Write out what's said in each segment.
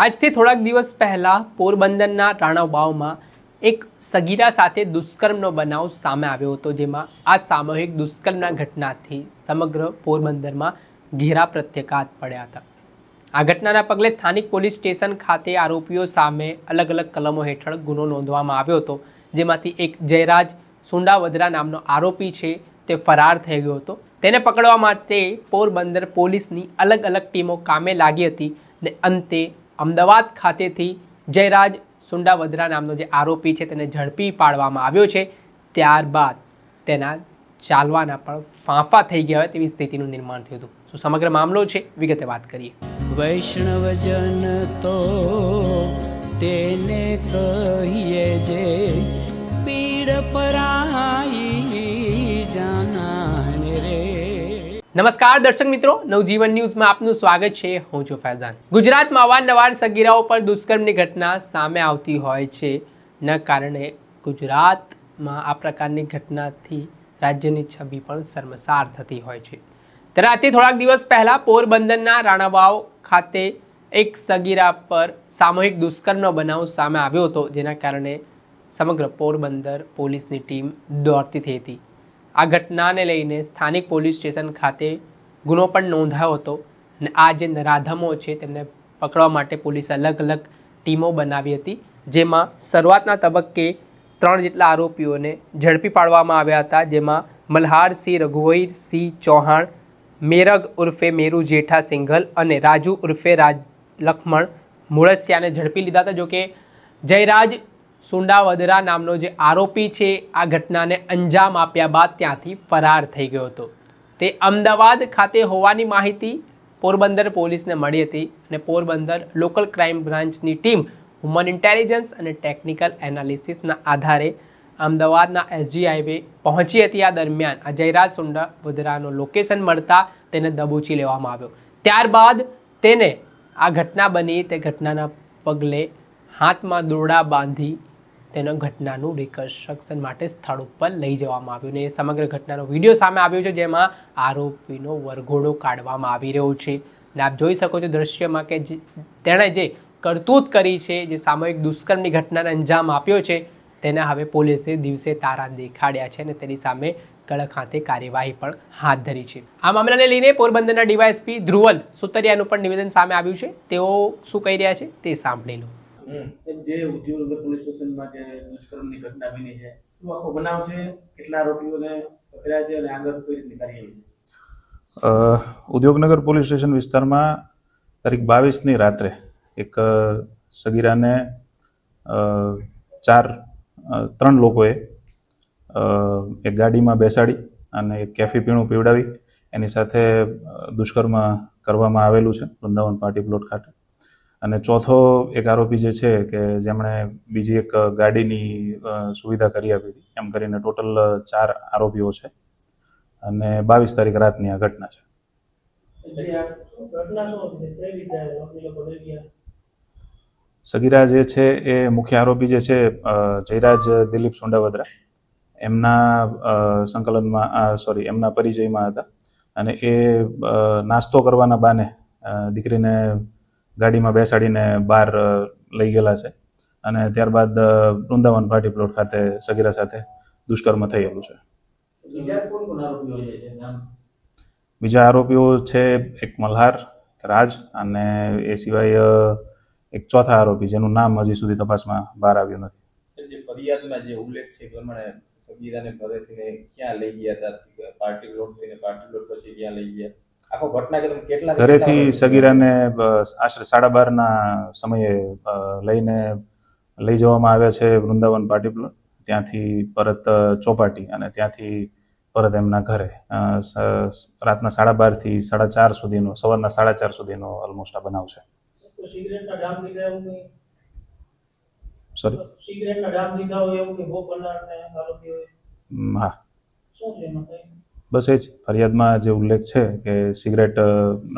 આજથી થોડાક દિવસ પહેલા પોરબંદરના રાણાવાવમાં એક સગીરા સાથે દુષ્કર્મનો બનાવ સામે આવ્યો હતો, જેમાં આ સામૂહિક દુષ્કર્મના ઘટનાથી સમગ્ર પોરબંદરમાં ઘેરા પ્રત્યાઘાત પડ્યા હતા. આ ઘટનાના પગલે સ્થાનિક પોલીસ સ્ટેશન ખાતે આરોપીઓ સામે અલગ અલગ કલમો હેઠળ ગુનો નોંધવામાં આવ્યો હતો, જેમાંથી એક જયરાજ સુંડાવદરા નામનો આરોપી છે તે ફરાર થઈ ગયો હતો. તેને પકડવા માટે પોરબંદર પોલીસની અલગ અલગ ટીમો કામે લાગી હતી અને અંતે અમદાવાદ ખાતેથી જયરાજ સુંડાવદરા નામનો જે આરોપી છે તેને ઝડપી પાડવામાં આવ્યો છે. ત્યારબાદ તેના ચાલવાના પણ ફાંફા થઈ ગયા હોય તેવી સ્થિતિનું નિર્માણ થયું હતું. શું સમગ્ર મામલો છે, વિગતે વાત કરીએ. વૈષ્ણવજન તો તેને કહીએ જે પીડ પરાઈ જાનાને રે. નમસ્કાર દર્શક મિત્રો, નવજીવન ન્યૂઝમાં આપનું સ્વાગત છે. હું છું ફૈઝાન. ગુજરાતમાં અવારનવાર સગીરાઓ પર દુષ્કર્મની ઘટના સામે આવતી હોય છે. ના કારણે ગુજરાતમાં આ પ્રકારની ઘટનાથી રાજ્યની છબી પણ શર્મસાર થતી હોય છે. ત્યારે આથી થોડાક દિવસ પહેલા પોરબંદરના રાણાવાવ ખાતે એક સગીરા પર સામૂહિક દુષ્કર્મનો બનાવ સામે આવ્યો હતો, જેના કારણે સમગ્ર પોરબંદર પોલીસની ટીમ દોડતી થઈ હતી. આ ઘટનાને લઈને સ્થાનિક પોલીસ સ્ટેશન ખાતે ગુનો પણ નોંધાયો હતો અને આ જે નરાધમો છે તેમને પકડવા માટે પોલીસે અલગ અલગ ટીમો બનાવી હતી, જેમાં શરૂઆતના તબક્કે 3 જેટલા આરોપીઓને ઝડપી પાડવામાં આવ્યા હતા, જેમાં મલ્હારસિંહ રઘુવીરસિંહ ચૌહાણ, મેરગ ઉર્ફે મેરુ જેઠા સિંઘલ અને રાજુ ઉર્ફે રાજ લખમણ મુળસિયાને ઝડપી લીધા હતા. જોકે જયરાજ સુંડાવદરા નામનો જે આરોપી છે આ ઘટનાને અંજામ આપ્યા બાદ ત્યાંથી ફરાર થઈ ગયો હતો. તે અમદાવાદ ખાતે હોવાની માહિતી પોરબંદર પોલીસને મળી હતી અને પોરબંદર લોકલ ક્રાઇમ બ્રાન્ચની ટીમ હ્યુમન ઇન્ટેલિજન્સ અને ટેકનિકલ એનાલિસિસના આધારે અમદાવાદના એસજી હાઈવે પહોંચી હતી. આ દરમિયાન આ જયરાજ સુંડાવદરાનું લોકેશન મળતા તેને દબોચી લેવામાં આવ્યો. ત્યારબાદ તેને આ ઘટના બની તે ઘટનાના પગલે હાથમાં દોરડા બાંધી તેનો ઘટનાનું રિકન્સ્ટ્રક્શન માટે સ્થળ ઉપર લઈ જવામાં આવ્યું અને એ સમગ્ર ઘટનાનો વિડીયો સામે આવ્યો છે, જેમાં આરોપીનો વરઘોડો કાઢવામાં આવી રહ્યો છે. અને આપ જોઈ શકો છો દ્રશ્યમાં કે તેણે જે કરતૂત કરી છે, જે સામૂહિક દુષ્કર્મની ઘટનાને અંજામ આપ્યો છે, તેને હવે પોલીસે દિવસે તારા દેખાડ્યા છે અને તેની સામે કડક હાથે કાર્યવાહી પણ હાથ ધરી છે. આ મામલાને લઈને પોરબંદરના ડીવાયએસપી ધ્રુવલ સુતરિયાનું પણ નિવેદન સામે આવ્યું છે. તેઓ શું કહી રહ્યા છે તે સાંભળી લો. જે ઉદ્યોગનગર પોલીસ સ્ટેશનમાં જે દુષ્કર્મની ઘટના બની છે, શું આખો બનાવ છે, કેટલા આરોપીઓને પકડ્યા છે અને આગળ કઈ રીતની કાર્યવાહી? ઉદ્યોગનગર પોલીસ સ્ટેશન વિસ્તારમાં તારીખ 22ની રાત્રે એક સગીરાને 3 લોકોએ એક ગાડીમાં બેસાડી અને એક કેફી પીણું પીવડાવી એની સાથે દુષ્કર્મ કરવામાં આવેલું છે વૃંદાવન પાર્ટી પ્લોટ ખાતે. અને ચોથો એક આરોપી જે છે કે જેમણે બીજી એક ગાડીની સુવિધા કરી આપી હતી. એમ કરીને ટોટલ 4 આરોપીઓ છે અને 22 તારીખ રાતની આ ઘટના છે. સગીરા જે છે એ મુખ્ય આરોપી જે છે જયરાજ દિલીપ સુંડાવદરા, એમના સંકલનમાં એમના પરિચયમાં હતા અને એ નાસ્તો કરવાના બાને દીકરીને ગાડીમાં બેસાડીને બહાર લઈ ગયેલા છે અને ત્યારબાદ વૃંદાવન પાર્ટી પ્લોટ ખાતે સગીરા સાથે દુષ્કર્મ થયેલું છે. બીજા આરોપીઓ છે એક મલ્હાર રાજ અને એ સિવાય એક ચોથા આરોપી જેનું નામ હજી સુધી તપાસમાં બહાર આવ્યું નથી. જે ફરિયાદમાં જે ઉલ્લેખ છે પ્રમાણે સગીરાને ઘરેથી ક્યાં લઈ ગયા હતા, પાર્ટી પ્લોટથી પાર્ટી પ્લોટ પછી ક્યાં લઈ ગયા, આખો ઘટના કે તમે કેટલા ઘરેથી સગીરાને આશરે 12:30ના સમયે લઈ જવામાં આવ્યા છે વૃંદાવન પાર્ટી પ્લોટ, ત્યાંથી પરત ચોપાટી અને ત્યાંથી પરત એમના ઘરે રાતના 12:30 થી 4:30 સુધીનો, સવારના 4:30 સુધીનો ઓલમોસ્ટ આ બનાવ છે. હા, બસ એ જ ફરિયાદમાં જે ઉલ્લેખ છે કે સિગરેટ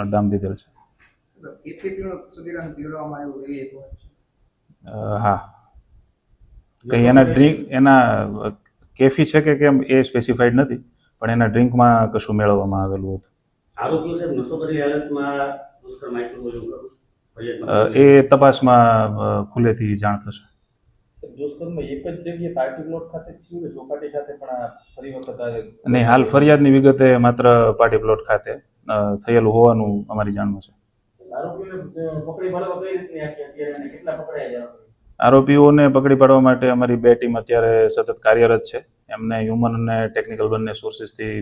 ડામ દીધેલ છે. હા, કઈ એના કેફી છે કે કેમ એ સ્પેસિફાઈડ નથી, પણ એના ડ્રિંકમાં કશું મેળવવામાં આવેલું હતું. આરોપીઓ સાહેબ નશો કરી હાલતમાં દુષ્કર્મ આચર્યું એવું ખરું? એ તપાસમાં ખુલ્લેથી જાણ થશે. સાહેબ, દુષ્કર્મ એક જ જગ્યાએ પાર્ટી પ્લોટ ખાતે જ થયું કે ચોપાટી ખાતે પણ આ ફરી વખત આ અને હાલ ફરિયાદની વિગતે માત્ર પાર્ટી પ્લોટ ખાતે થયેલું હોવાનું અમારી જાણમાં છે. આરોપીઓને પકડી પાડવા કઈ રીતની આખી અત્યારે અને કેટલા પકડાયા છે આરોપી? આરોપીઓને પકડી પાડવા માટે અમારી 2 ટીમ અત્યારે સતત કાર્યરત છે. એમને હ્યુમન અને ટેકનિકલ બંને સોર્સિસથી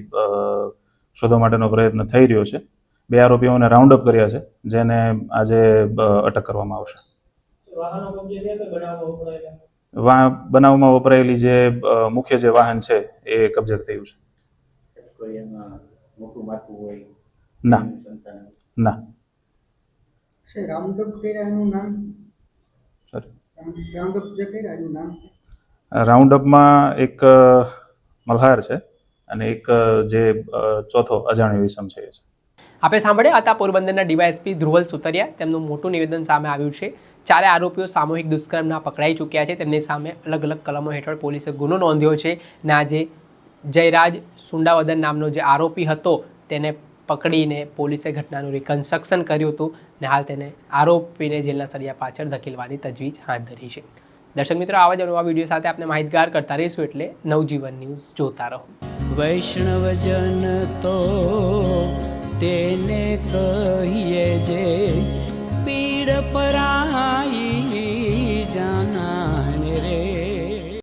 શોધવા માટેનો પ્રયત્ન થઈ રહ્યો છે. 2 આરોપીઓને રાઉન્ડ અપ કર્યા છે, જેને આજે અટક કરવામાં આવશે. વાહનો કબજે છે કે બનાવમાં વપરાયેલા? બનાવમાં વપરાયેલી જે મુખ્ય જે વાહન છે એ કબજે થયું છે. કોઈ એમાં મોટું માથું હોય? ના સંતાન ના છે રાઉન્ડ અપ કર્યા એનું નામ સોરી રાઉન્ડ અપ જે કર્યા એનું નામ રાઉન્ડ અપમાં એક મલ્હાર છે અને એક જે ચોથો અજાણ્યો ઇસમ છે એ છે. આપણે સાંભળ્યા હતા પોરબંદરના ડીવાયએસપી ધ્રુવલ સુતરિયા. તેમનું મોટું નિવેદન સામે આવ્યું છે. 4 આરોપીઓ સામૂહિક દુષ્કર્મના પકડાઈ ચૂક્યા છે. તેમની સામે અલગ અલગ કલમો હેઠળ પોલીસે ગુનો નોંધ્યો છે અને આજે જયરાજ સુંડાવદર નામનો જે આરોપી હતો તેને પકડીને પોલીસે ઘટનાનું રિકન્સ્ટ્રક્શન કર્યું હતું અને હાલ તેને આરોપીને જેલના સળિયા પાછળ ધકેલવાની તજવીજ હાથ ધરી છે. દર્શક મિત્રો, આવા જ નવા વિડીયો સાથે આપણે માહિતગાર કરતા રહીશું, એટલે નવજીવન ન્યૂઝ જોતા રહો. વૈષ્ણવજન તો તેને કહીએ જે